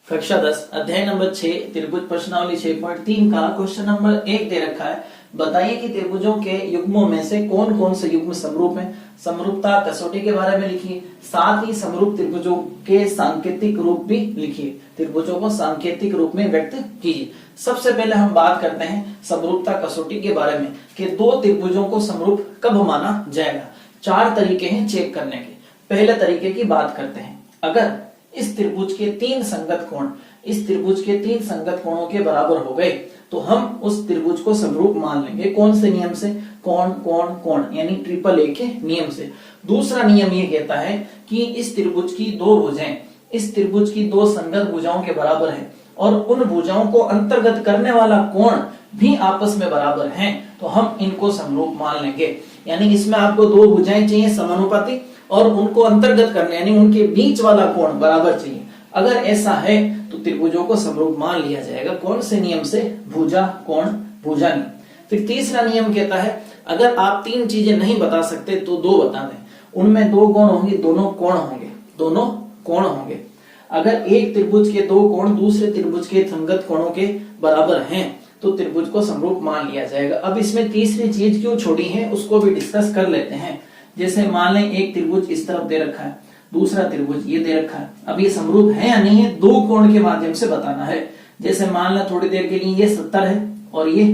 कक्षा 10 अध्याय नंबर 6 त्रिभुज प्रश्नावली 6.3 का क्वेश्चन नंबर 1 दे रखा है। बताइए कि त्रिभुजों के युग्मों में से कौन कौन से युग्म समरूप हैं। समरूपता कसौटी के बारे में लिखिए, साथ ही समरूप त्रिभुजों के सांकेतिक रूप भी लिखिए। त्रिभुजों को सांकेतिक रूप में व्यक्त कीजिए। सबसे पहले हम बात करते हैं समरूपता कसौटी के बारे में कि दो त्रिभुजों को समरूप कब माना जाएगा। 4 तरीके हैं चेक करने के। पहले तरीके की बात करते हैं। अगर इस त्रिभुज के 3 संगत कोण इस त्रिभुज के 3 संगत कोणों के बराबर हो गए तो हम उस त्रिभुज को समरूप मान लेंगे। कौन से नियम से? कोण कोण कोण यानी ट्रिपल ए के नियम से। दूसरा नियम ये कहता है कि इस त्रिभुज की 2 भुजाएं इस त्रिभुज की 2 संगत भुजाओं के बराबर है और उन भुजाओं को अंतर्गत करने वाला कोण भी आपस में बराबर हैं, तो हम इनको समरूप मान लेंगे। यानी इसमें आपको 2 भुजाएं चाहिए समानुपाती और उनको अंतर्गत करने यानी उनके बीच वाला कोण बराबर चाहिए। अगर ऐसा है तो त्रिभुजों को समरूप मान लिया जाएगा। कौन से नियम से? भुजा कोण भुजा नियम। फिर तीसरा नियम कहता है अगर आप 3 चीजें नहीं बता सकते तो 2 बता दें। उनमें 2 कोण होंगे, दोनों कोण होंगे। अगर एक त्रिभुज के 2 कोण दूसरे त्रिभुज के संगत कोणों के बराबर हैं तो त्रिभुज को समरूप मान लिया जाएगा। अब इसमें तीसरी चीज क्यों छोड़ी है उसको भी डिस्कस कर लेते हैं। जैसे मान लें एक त्रिभुज इस तरफ दे रखा है, दूसरा त्रिभुज ये दे रखा है। अब ये समरूप है या नहीं है 2 कोण के माध्यम से बताना है। जैसे मान लें थोड़ी देर के लिए ये 70 है और ये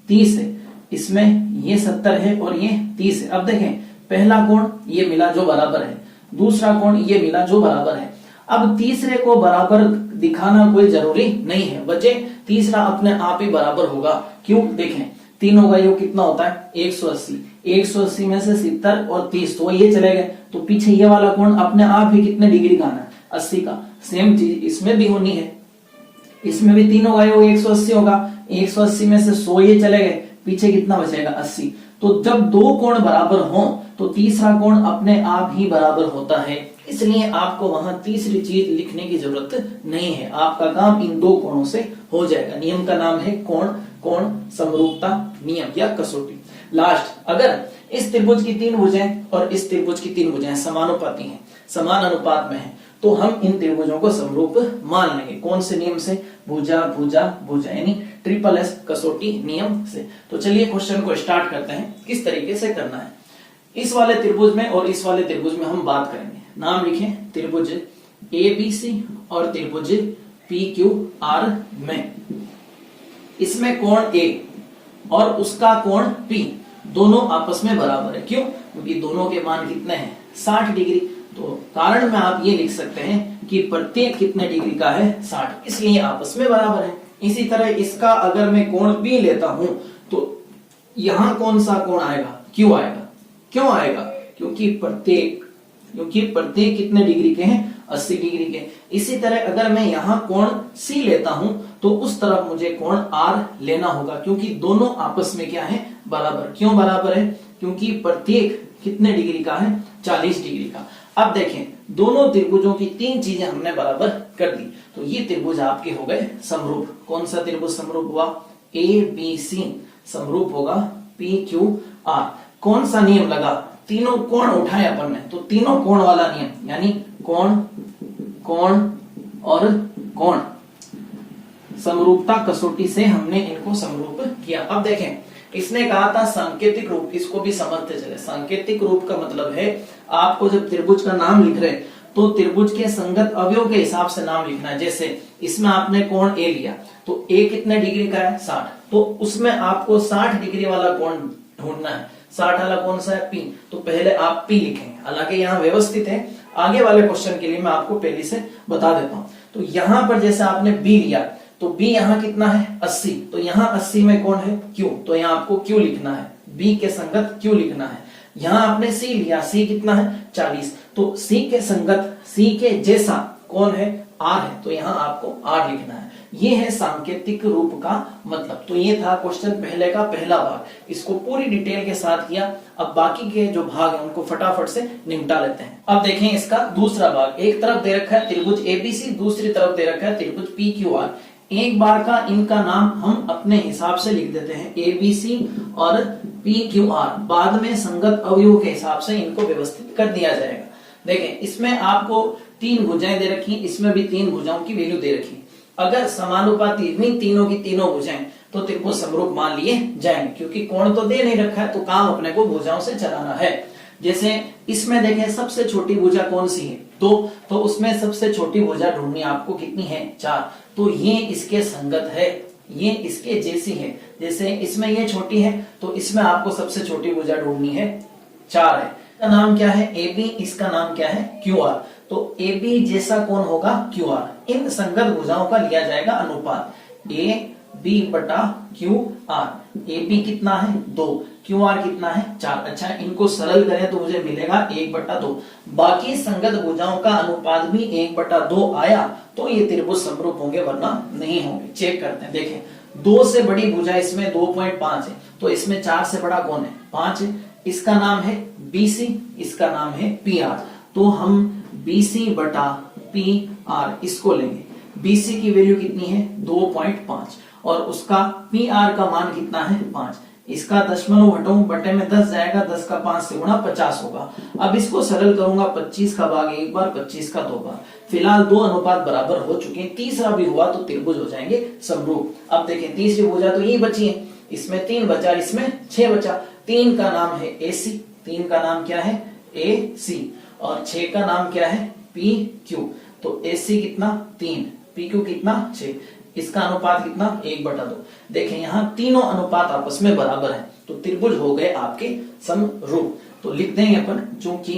30 है, इसमें ये 70 है और ये 30 है। अब देखें पहला कोण ये मिला जो बराबर है, दूसरा कोण ये मिला जो बराबर है। अब तीसरे को बराबर दिखाना कोई जरूरी नहीं है, वजह तीसरा अपने आप ही बराबर होगा। क्यों? देखें तीनों का योग कितना होता है? 180 में से 70 और 30 तो ये चले गए, तो पीछे ये वाला कोण अपने आप ही कितने डिग्री का आना है? 80 का। सेम चीज इसमें भी होनी है, इसमें भी तीनों का योग 180 होगा। 180 में से 100 ये चले गए, पीछे कितना बचेगा? 80। तो जब 2 कोण बराबर हो तो तीसरा कोण अपने आप ही बराबर होता है, इसलिए आपको वहां तीसरी चीज लिखने की जरूरत नहीं है। आपका काम इन 2 कोणों से हो जाएगा। नियम का नाम है कोण कोण समरूपता नियम या कसौटी। लास्ट, अगर इस त्रिभुज की 3 भुजाएं और इस त्रिभुज की 3 भुजाएं समानुपाती हैं, समान अनुपात में हैं, तो हम इन त्रिभुजों को समरूप मान लेंगे। कौन से नियम से? भुजा भुजा भुजा यानी ट्रिपल एस कसौटी नियम से। तो चलिए क्वेश्चन को स्टार्ट करते हैं। किस तरीके से करना है? इस वाले त्रिभुज में और इस वाले त्रिभुज में हम बात करेंगे। नाम लिखें त्रिभुज ABC और त्रिभुज PQR में। इसमें कोण A और उसका कोण P दोनों आपस में बराबर है। क्यों? क्योंकि दोनों के मान कितने हैं? 60 डिग्री। तो कारण में आप ये लिख सकते हैं कि प्रत्येक कितने डिग्री का है? 60, इसलिए आपस में बराबर है। इसी तरह इसका अगर मैं कोण P लेता हूं तो यहां कौन सा कोण आएगा? Q आएगा। क्यों आएगा? क्योंकि प्रत्येक कितने डिग्री के हैं? 80 डिग्री के। इसी तरह अगर मैं यहाँ कोण C लेता हूं तो उस तरफ मुझे कोण R लेना होगा, क्योंकि दोनों आपस में क्या है? बराबर। क्यों बराबर है? क्योंकि प्रत्येक कितने डिग्री का है? 40 डिग्री का। अब देखें दोनों त्रिभुजों की 3 चीजें हमने बराबर कर दी, तो ये त्रिभुज आपके हो गए समरूप। कौन सा त्रिभुज समरूप हुआ? ABC समरूप होगा PQR। कौन सा नियम लगा? तीनों कोण उठाए अपन ने, तो तीनों कोण वाला नियम, यानी कोण कोण और कोण समरूपता कसौटी से हमने इनको समरूप किया। अब देखें इसने कहा था सांकेतिक रूप, इसको भी समझते चले। सांकेतिक रूप का मतलब है आपको जब त्रिभुज का नाम लिख रहे तो त्रिभुज के संगत अवयव के हिसाब से नाम लिखना है। जैसे इसमें आपने कोण A लिया तो A कितने डिग्री का है? 60, तो उसमें आपको 60 डिग्री वाला कोण ढूंढना है। 60 वाला कौन सा है? P। तो पहले आप P लिखेंगे, हालांकि यहाँ व्यवस्थित है। आगे वाले क्वेश्चन के लिए मैं आपको पहले से बता देता हूँ। तो यहाँ पर जैसे आपने B लिया तो B यहाँ कितना है? 80, तो यहाँ 80 में कौन है? Q, तो यहाँ आपको Q लिखना है। B के संगत Q लिखना है। यहाँ आपने C लिया, C कितना है? 40, तो C के संगत C के जैसा कौन है? R है, तो यहाँ आपको R लिखना है। ये है सांकेतिक रूप का मतलब। तो ये था क्वेश्चन पहले का पहला भाग। इसको पूरी डिटेल के साथ किया। अब बाकी के जो भाग हैं उनको फटाफट से निपटा लेते हैं। अब देखें इसका दूसरा भाग। एक तरफ दे रखा है त्रिभुज ABC, दूसरी तरफ दे रखा है त्रिभुज PQR। एक बार का इनका नाम हम अपने हिसाब से लिख देते हैं, ABC और PQR। बाद में संगत अवयव के हिसाब से इनको व्यवस्थित कर दिया जाएगा। देखें इसमें आपको तीन भुजाएं दे रखी, इसमें भी तीन भुजाओं की वैल्यू दे रखी। अगर समानुपाती इतनी तीनों की तीनों भुजाएं तो त्रिभुज समरूप मान लिए जाएंगे, क्योंकि कोण तो दे नहीं रखा है, तो काम अपने को भुजाओं से चलाना है। जैसे इसमें देखें सबसे छोटी भुजा कौन सी है, तो उसमें सबसे छोटी भुजा ढूंढनी आपको कितनी है, 4। तो ये इसके संगत है, ये इसके जैसी है। जैसे इसमें ये छोटी है तो इसमें आपको सबसे छोटी भुजा ढूंढनी है, 4 है। इसका नाम क्या है, AB, इसका नाम क्या है, QR। तो AB जैसा कौन होगा, QR। इन संगत भुजाओं का लिया जाएगा अनुपात AB बटा QR। AB कितना है, 2, QR कितना है, 4। अच्छा, इनको सरल करें तो मुझे मिलेगा 1/2। बाकी संगत भुजाओं का अनुपात भी 1/2 आया तो ये त्रिभुज समरूप होंगे, वरना नहीं होंगे। चेक करते हैं, देखें 2 से बड़ी भुजा इसमें 2.5 है, तो इसमें 4 से बड़ा कौन है, 5 है। इसका नाम है BC, इसका नाम है PR। तो हम BC बटा PR इसको लेंगे। BC की वैल्यू कितनी है, 2.5, और उसका PR का मान कितना है, 5। इसका दशमलव हटाऊं, बटे में 10 जाएगा, 10 का 5 से गुणा 50 होगा। अब इसको सरल करूंगा, 25 का भाग एक बार, 25 का 2 बार। फिलहाल 2 अनुपात बराबर हो चुके हैं, तीसरा भी हुआ तो त्रिभुज हो जाएंगे समरूप। अब देखें तीसरी भुजा तो यही बची है, इसमें 3 बचा, इसमें 6 बचा। 3 का नाम है AC, 3 का नाम क्या है, AC, और 6 का नाम क्या है, PQ। तो AC कितना, 3, PQ कितना, 6। इसका अनुपात कितना, 1/2। देखें यहाँ तीनों अनुपात आपस में बराबर है, तो त्रिभुज हो गए आपके समरूप। तो लिख देंगे अपन, चूंकि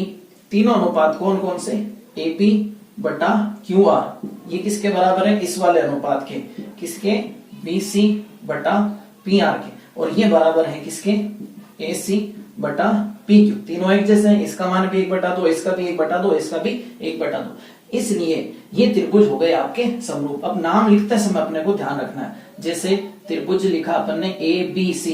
तीनों अनुपात कौन कौन से, AB बटा QR, ये किसके बराबर है, इस वाले अनुपात के, किसके, BC बटा PR के, और ये बराबर है किसके, AC बटा PQ। तीनों एक जैसे हैं, इसका मान भी 1/2, इसका भी 1/2, इसका भी 1/2। इसलिए ये त्रिभुज हो गए आपके समरूप। अब नाम लिखते समय अपने को ध्यान रखना है, जैसे त्रिभुज लिखा अपन ने ABC,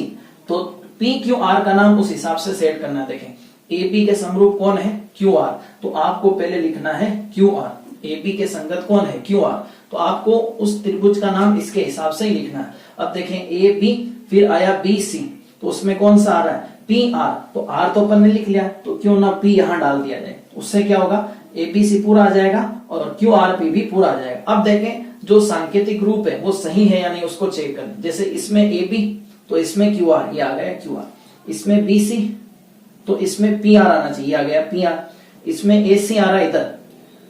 तो PQR का नाम उस हिसाब से सेट करना है। देखें AB के समरूप कौन है, QR, तो आपको पहले लिखना है QR। AB के संगत कौन है, QR, तो आपको उस त्रिभुज का नाम इसके हिसाब से ही लिखना है। अब देखें AB, फिर आया BC, तो उसमें कौन सा आ रहा है, PR। तो R तो अपन ने लिख लिया, तो क्यों ना P यहां डाल दिया जाए, उससे क्या होगा, ABC पूरा आ जाएगा और QRP भी पूरा आ जाएगा। अब देखें जो सांकेतिक रूप है वो सही है या नहीं, उसको चेक करें। जैसे इसमें AB, तो इसमें QR, ये आ गया QR। इसमें BC, तो इसमें PR आना चाहिए, आ गया PR। इसमें AC आ रहा है इधर,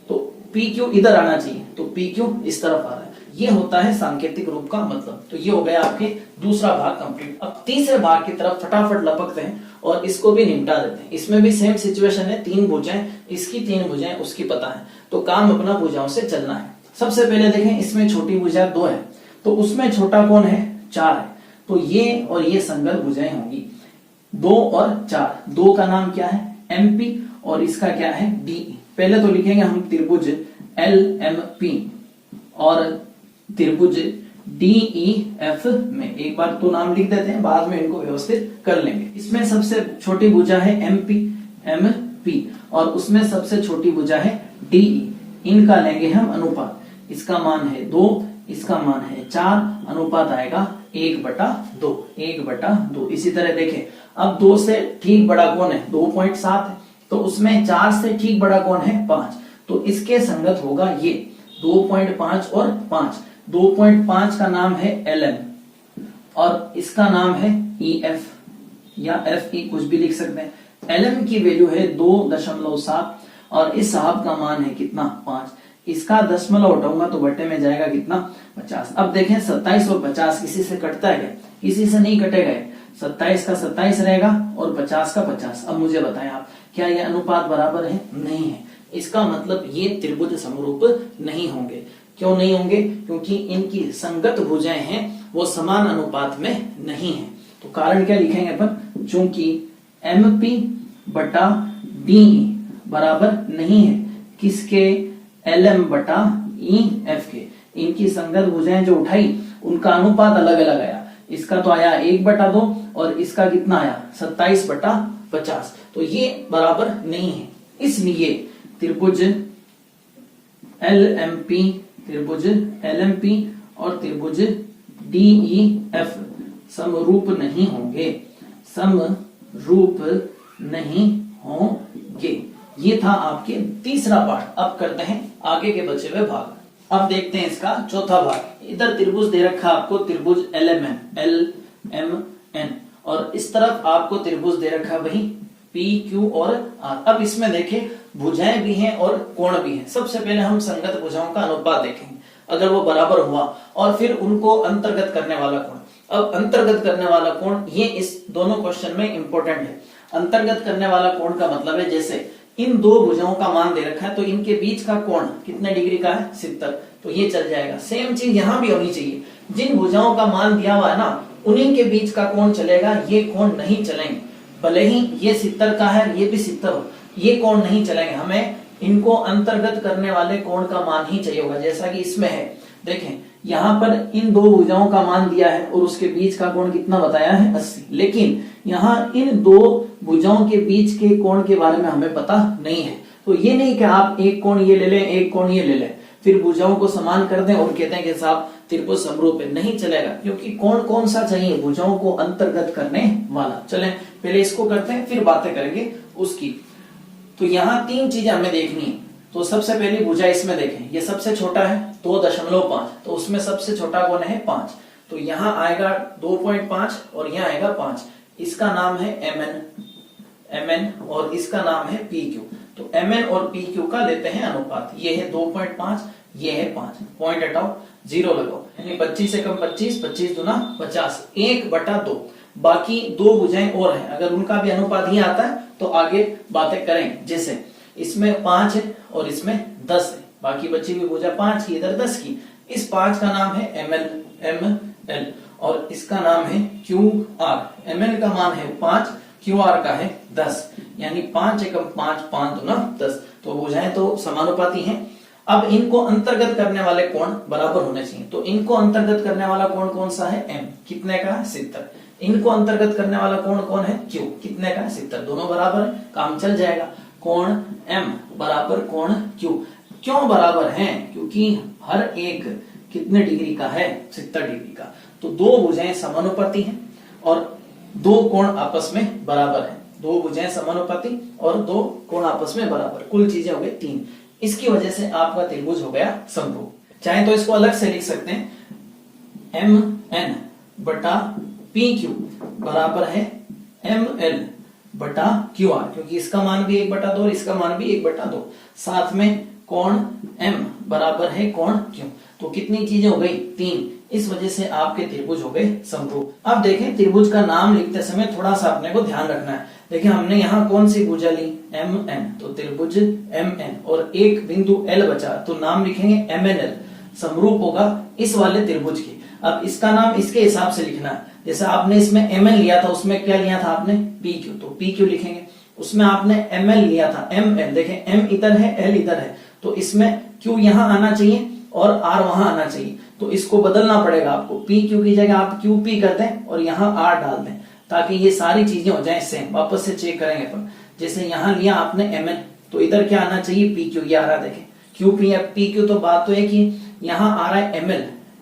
तो PQ इधर आना चाहिए, तो PQ इस तरफ आ रहा है। ये होता है सांकेतिक रूप का मतलब। तो ये हो गया आपके दूसरा भाग कंप्लीट। अब तीसरे भाग की तरफ फटाफट लपकते हैं और इसको भी निपटा देते हैं। इसमें भी सेम सिचुएशन है, 3 भुजाएं, इसकी 3 भुजाएं, उसकी पता है, तो काम अपना भुजाओं से चलना है। सबसे पहले देखें, इसमें छोटी भुजा 2 है, तो उसमें छोटा कौन है, 4 है, तो ये और ये संगत भुजाएं होंगी, 2 और 4। 2 का नाम क्या है, MP, और इसका क्या है, DE। पहले तो लिखेंगे हम त्रिभुज LMP और त्रिभुज DEF में एक बार तो नाम लिख देते हैं, बाद में इनको व्यवस्थित कर लेंगे। इसमें सबसे छोटी भुजा है MP, और उसमें सबसे छोटी भुजा है DE। इनका लेंगे हम अनुपात, इसका मान है 2, इसका मान है 4, अनुपात आएगा 1/2, 1/2। इसी तरह देखें, अब 2 से ठीक बड़ा कौन है, 2.7 है, तो उसमें 4 से ठीक बड़ा कौन है, 5, तो इसके संगत होगा ये 2.5 और 5। 2.5 का नाम है LM, और इसका नाम है EF या FE, कुछ भी लिख सकते हैं। LM की वैल्यू है 2.7, और इस साहब का मान है कितना, 5। इसका दशमलव हटाऊंगा तो बटे में जाएगा कितना, 50। अब देखें 27 और 50 किसी से कटता है क्या, किसी से नहीं कटेगा। 27 का 27 रहेगा और 50 का 50। अब मुझे बताएं आप, क्या ये अनुपात बराबर है, नहीं है। इसका मतलब ये त्रिभुज समरूप नहीं होंगे। क्यों नहीं होंगे, क्योंकि इनकी संगत भुजाएं हैं वो समान अनुपात में नहीं है। तो कारण क्या लिखेंगे अपन, चूंकि MP बटा DE बराबर नहीं है किसके, LM बटा EF के। इनकी संगत भुजाएं जो उठाई उनका अनुपात अलग अलग आया। इसका तो आया 1/2 और इसका कितना आया, 27/50। तो ये बराबर नहीं है, इसलिए त्रिभुज LMP और त्रिभुज DEF समरूप नहीं होंगे, समरूप नहीं होंगे। ये था आपके तीसरा पार्ट। अब करते हैं आगे के बचे हुए भाग। अब देखते हैं इसका चौथा भाग। इधर त्रिभुज दे रखा आपको, त्रिभुज LMN, और इस तरफ आपको त्रिभुज दे रखा वही PQ और R। अब इसमें देखें भुजाएं भी हैं और कोण भी हैं। सबसे पहले हम संगत भुजाओं का अनुपात देखेंगे, अगर वो बराबर हुआ, और फिर उनको अंतर्गत करने वाला कोण। अब अंतर्गत करने वाला कोण ये इस दोनों क्वेश्चन में इंपॉर्टेंट है। अंतर्गत करने वाला कोण का मतलब है जैसे इन दो भुजाओं का मान दे रखा है तो इनके बीच का कोण कितने डिग्री का है, 70, तो ये चल जाएगा। सेम चीज यहाँ भी होनी चाहिए, जिन भुजाओं का मान दिया हुआ है ना उन्हीं के बीच का कोण चलेगा, ये कोण नहीं चलेंगे। भले ही ये 70 का है, ये भी 70 हो, ये कोण नहीं चलेंगे। हमें इनको अंतर्गत करने वाले कोण का मान ही चाहिए होगा, जैसा कि इसमें है। देखें यहाँ पर इन दो भुजाओं का मान दिया है और उसके बीच का कोण कितना बताया है, 80। लेकिन यहाँ इन दो भुजाओं के बीच के कोण के बारे में हमें पता नहीं है, तो ये नहीं कि आप एक कोण ये ले लें, एक कोण ये ले लें, फिर भुजाओं को समान कर दें और कहते हैं कि साहब त्रिभुज समरूप है। नहीं चलेगा, क्योंकि कोण कौन सा चाहिए, भुजाओं को अंतर्गत करने वाला। चलें पहले इसको करते हैं, फिर बातें करेंगे उसकी। तो यहाँ तीन चीजें हमें देखनी है। तो सबसे पहली भुजा इसमें देखें, ये सबसे छोटा है 2.5, तो उसमें सबसे छोटा कोण है 5, तो यहाँ आएगा 2.5 और यहाँ आएगा 5। इसका नाम है MN और इसका नाम है PQ। तो MN और PQ का लेते हैं अनुपात। ये है 2.5, ये है 5। पॉइंट हटाओ, 0 लगाओ, यानी 25 से कम 25, 25 दूना 50, 1/2। बाकी दो भुजाएं और हैं, अगर उनका भी अनुपात ही आता है तो आगे बातें करेंगे। जैसे इसमें 5 है और इसमें 10 है, बाकी बची हुई भुजा 5 की, इधर 10 की। इस 5 का नाम है ML और इसका नाम है QR। ML का मान है 5, QR का है 10, यानी 5 एकम 5, 5 दूना 10। तो भुजाएं तो समानुपाती हैं। अब इनको अंतर्गत करने वाले कोण बराबर होने चाहिए, तो इनको अंतर्गत करने वाला कोण कौन सा है, M, कितने का है, 70। इनको अंतर्गत करने वाला कोण कौन है, Q, कितने का है, 70। दोनों बराबर है, काम चल जाएगा। कोण M बराबर कोण Q। क्यों बराबर हैं, क्योंकि हर एक कितने डिग्री का है, 70 डिग्री का। तो दो भुजाएं समानुपाती हैं और दो कोण आपस में बराबर हैं। दो भुजाएं समानुपाती और दो कोण आपस में बराबर, कुल चीजें हो गई 3। इसकी वजह से आपका त्रिभुज हो गया समरूप। चाहे तो इसको अलग से लिख सकते हैं, MN बटा PQ बराबर है ML बटा QR, क्योंकि इसका मान भी 1/2 और इसका मान भी 1/2। साथ में कोण M बराबर है कोण Q। तो कितनी चीजें हो गई, 3। इस वजह से आपके त्रिभुज हो गए समरूप। अब देखें त्रिभुज का नाम लिखते समय थोड़ा सा अपने को ध्यान रखना है। देखिए हमने यहाँ कौन सी भुजा ली, MN, तो त्रिभुज MN और एक बिंदु L बचा, तो नाम लिखेंगे MNL, समरूप होगा इस वाले त्रिभुज के। अब इसका नाम इसके हिसाब से लिखना है। जैसे आपने इसमें MN लिया था, उसमें क्या लिया था आपने, PQ, तो PQ लिखेंगे। उसमें आपने ML लिया था, ML, देखें M इधर है, L इधर है, तो इसमें Q यहाँ आना चाहिए और R वहां आना चाहिए, तो इसको बदलना पड़ेगा आपको। PQ की जगह आप QP कर दें और यहाँ R डाल दें, ताकि ये सारी चीजें हो जाएं सेम। वापस से चेक करेंगे अपन। जैसे यहाँ लिया आपने MN, तो इधर क्या आना चाहिए, PQ, ये आ रहा देखें, QP या PQ, तो बात तो है कि यहाँ आ रहा है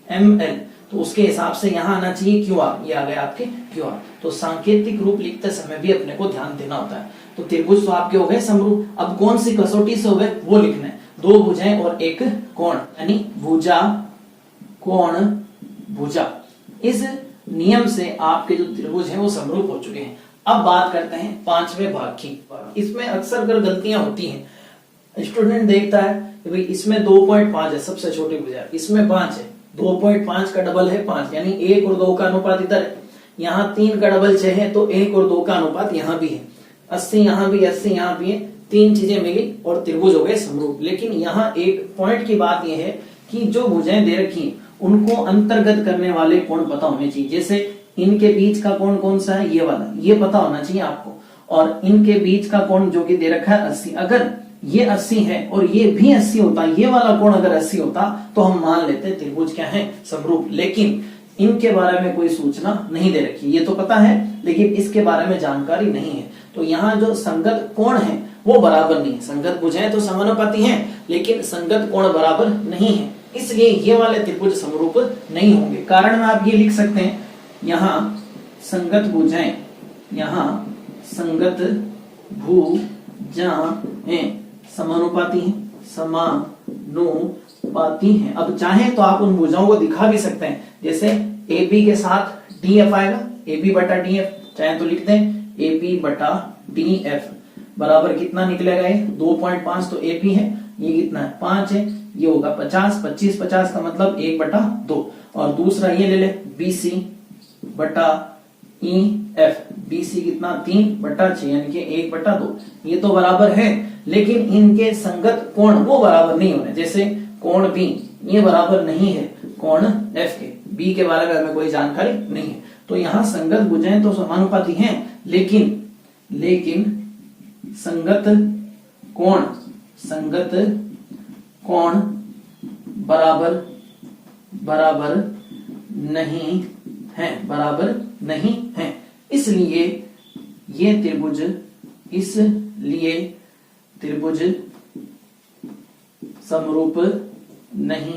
ML, तो उसके हिसाब से यहाँ आना चाहिए QR, ये आ गया आपके QR। तो सांकेतिक रूप लिखते समय भी अपने को ध्यान देना होता है। तो त्रिभुज तो आपके हो गए समरूप। अब कौन सी कसौटी से हो गए वो लिखना है, दो भुजाएं और एक कोण, यानी भुजा कोण भुजा। इस नियम से आपके जो त्रिभुज हैं वो समरूप हो चुके हैं। अब बात करते हैं पांचवें भाग की। इसमें अक्सर कर गलतियां होती हैं। स्टूडेंट देखता है कि भाई इसमें 2.5 है, सबसे छोटी भुजा, इसमें 5 है, 2.5 का डबल है 5, यानी 1 और 2 का अनुपात इधर है। यहाँ 3 का डबल 6 है, तो 1 और 2 का अनुपात यहाँ भी है। 80 यहाँ भी, 80 यहाँ भी है, 3 चीजें मिली और त्रिभुज हो गए समरूप। लेकिन यहाँ एक पॉइंट की बात यह है कि जो भुजाएं दे रखी हैं उनको अंतर्गत करने वाले कोण पता होने चाहिए। जैसे इनके बीच का कोण कौन सा है, ये वाला, ये पता होना चाहिए आपको। और इनके बीच का कोण जो कि दे रखा है 80, अगर ये 80 है और ये भी 80 होता, ये वाला कोण अगर 80 होता, तो हम मान लेते त्रिभुज क्या है, समरूप। लेकिन इनके बारे में कोई सूचना नहीं दे रखी, ये तो पता है लेकिन इसके बारे में जानकारी नहीं है। तो यहाँ जो संगत कोण है वो बराबर नहीं है। संगत भुजाएं तो समानुपाती हैं, लेकिन संगत कोण बराबर नहीं है, इसलिए ये वाले त्रिभुज समरूप नहीं होंगे। कारण में आप ये लिख सकते हैं, यहाँ संगत भुजाएं, यहाँ संगत समानुपाती हैं, समानुपाती हैं। अब चाहे तो आप उन भुजाओं को दिखा भी सकते हैं, जैसे AB के साथ DF आएगा, AB बटा DF, चाहे तो लिख दें AB बटा DF बराबर कितना निकलेगा, ये 2.5, तो AP है, ये कितना है 5 है, ये होगा 50, 25 50 का मतलब 1/2। और दूसरा ये ले ले BC बटा EF, BC कितना 3/6 यानी कि 1/2, ये तो बराबर है, लेकिन इनके संगत कोण वो बराबर नहीं होने, जैसे कोण B ये बराबर नहीं है कोण F के, B के बारे में हमें कोई जानकारी नहीं है, तो यहाँ संगत भुजाएं तो समानुपाती हैं, लेकिन संगत कोण बराबर नहीं है, इसलिए ये त्रिभुज समरूप नहीं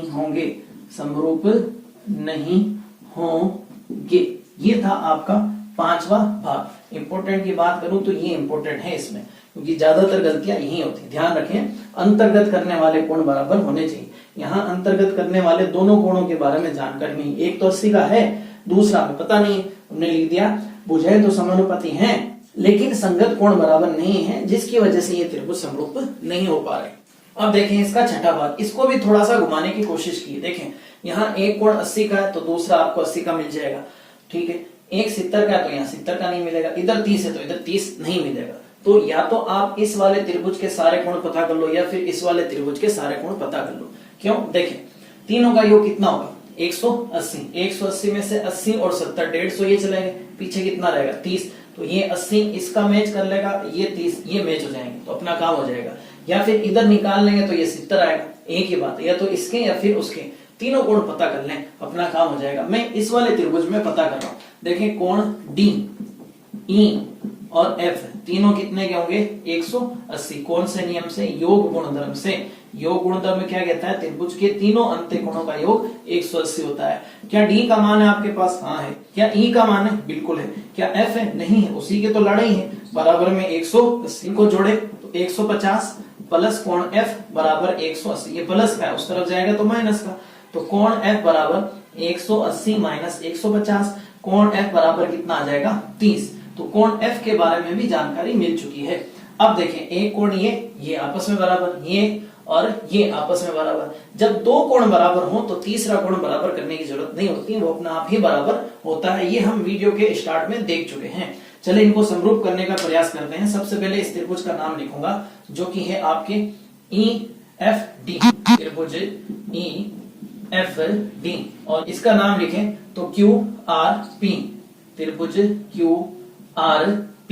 होंगे। ये था आपका 5वां भाग। इंपोर्टेंट की बात करूं तो ये इंपोर्टेंट है इसमें, क्योंकि ज्यादातर गलतियां यही होती है। ध्यान रखें, अंतर्गत करने वाले कोण बराबर होने चाहिए। यहाँ अंतर्गत करने वाले दोनों कोणों के बारे में जानकारी नहीं, एक तो 80 का है, दूसरा पता नहीं, हमने लिख दिया भुजाएं तो समानुपाती हैं लेकिन संगत कोण बराबर नहीं है, जिसकी वजह से ये त्रिभुज समरूप नहीं हो पा रहे। अब देखें इसका छठा भाग, इसको भी थोड़ा सा घुमाने की कोशिश की। देखें यहाँ एक कोण 80 का है तो दूसरा आपको 80 का मिल जाएगा, ठीक है। एक 70 का है तो यहाँ 70 का नहीं मिलेगा, इधर 30 है तो इधर 30 नहीं मिलेगा। तो या तो आप इस वाले त्रिभुज के सारे कोण पता कर लो या फिर इस वाले त्रिभुज के सारे कोण पता कर लो। क्यों? देखें तीनों का योग कितना होगा 180, 180 में से 80 और 70 150 ये चलेंगे, पीछे कितना रहेगा 30, तो ये 80 इसका मैच कर लेगा, ये 30 ये मैच हो जाएंगे, तो अपना काम हो जाएगा। या फिर इधर निकाल लेंगे तो ये 70 आएगा, एक ही बात है, या तो इसके या फिर उसके, तीनों कोण पता कर लें, अपना काम हो जाएगा। मैं इस वाले त्रिभुज में पता कर रहा हूं, देखें कोण D, E और F तीनों कितने के होंगे 180। कौन से नियम से? योग गुणधर्म से। योग गुणधर्म में क्या कहता है? त्रिभुज के तीनों अंत्य कोणों का योग 180 होता है। क्या D का मान है आपके पास? हाँ है। क्या E का मान है? बिल्कुल है। क्या F है? नहीं है, उसी के तो लड़े ही है। बराबर में 180 को जोड़े तो 150 प्लस कोण F बराबर 180, ये प्लस का है, उस तरफ जाएगा तो माइनस का, तो कोण F बराबर 180 माइनस 150, कोण F बराबर कितना आ जाएगा 30। तो कोण F के बारे में भी जानकारी मिल चुकी है। अब देखें एक कोण ये आपस में बराबर, ये और ये आपस में बराबर। जब दो कोण बराबर हो तो तीसरा कोण बराबर करने की जरूरत नहीं होती, वो अपना आप ही बराबर होता है। ये हम वीडियो के स्टार्ट में देख चुके हैं। चले इनको समरूप करने का प्रयास करते हैं। सबसे पहले इस त्रिभुज का नाम लिखूंगा जो कि है आपके EFD, त्रिभुज EFD, और इसका नाम लिखें तो QRP, त्रिभुज QRP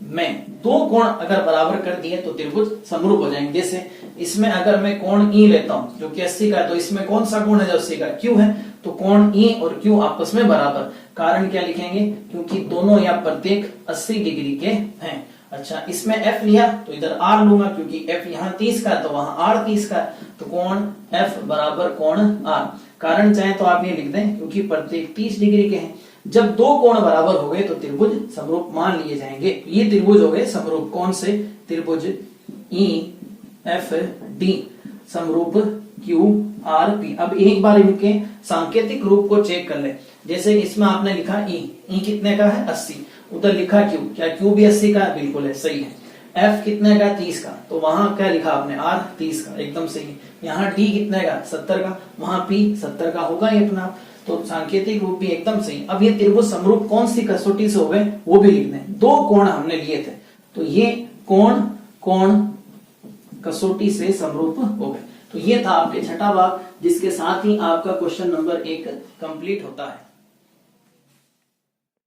में दो कोण अगर बराबर कर दिए तो त्रिभुज समरूप हो जाएंगे। जैसे इसमें अगर मैं कोण E लेता हूं जो कि 80 का है, तो इसमें कौन सा कोण है जो 80 का? Q है, तो कोण E और Q आपस में बराबर। कारण क्या लिखेंगे? क्योंकि दोनों या प्रत्येक 80 डिग्री के हैं। अच्छा, इसमें F लिया तो इधर R लूंगा, क्योंकि F यहाँ 30 का है तो वहां R 30 का है, तो कोण F बराबर कोण R। कारण चाहे तो आप ये लिख दें, क्योंकि प्रत्येक 30 डिग्री के हैं। जब दो कोण बराबर हो गए तो त्रिभुज समरूप मान लिए जाएंगे। ये त्रिभुज हो गए समरूप। कौन से? त्रिभुज EFD समरूप QRP। अब एक बार इनके सांकेतिक रूप को चेक कर ले। जैसे इसमें आपने लिखा E कितने का है? 80, उधर लिखा Q, क्या Q भी 80 का है? बिल्कुल है, सही है। F कितने का? 30 का, तो वहां क्या लिखा आपने? R 30 का, एकदम सही है। यहाँ D कितने का? 70 का, वहां P 70 का होगा ये अपना, तो सांकेतिक रूप भी एकदम सही। अब ये त्रिभुज समरूप कौन सी कसौटी से हो गए वो भी लिख दें। दो कोण हमने लिए थे, तो ये कोण कसौटी से समरूप हो गए। तो ये था आपके छठा भाग, जिसके साथ ही आपका क्वेश्चन नंबर 1 कंप्लीट होता है।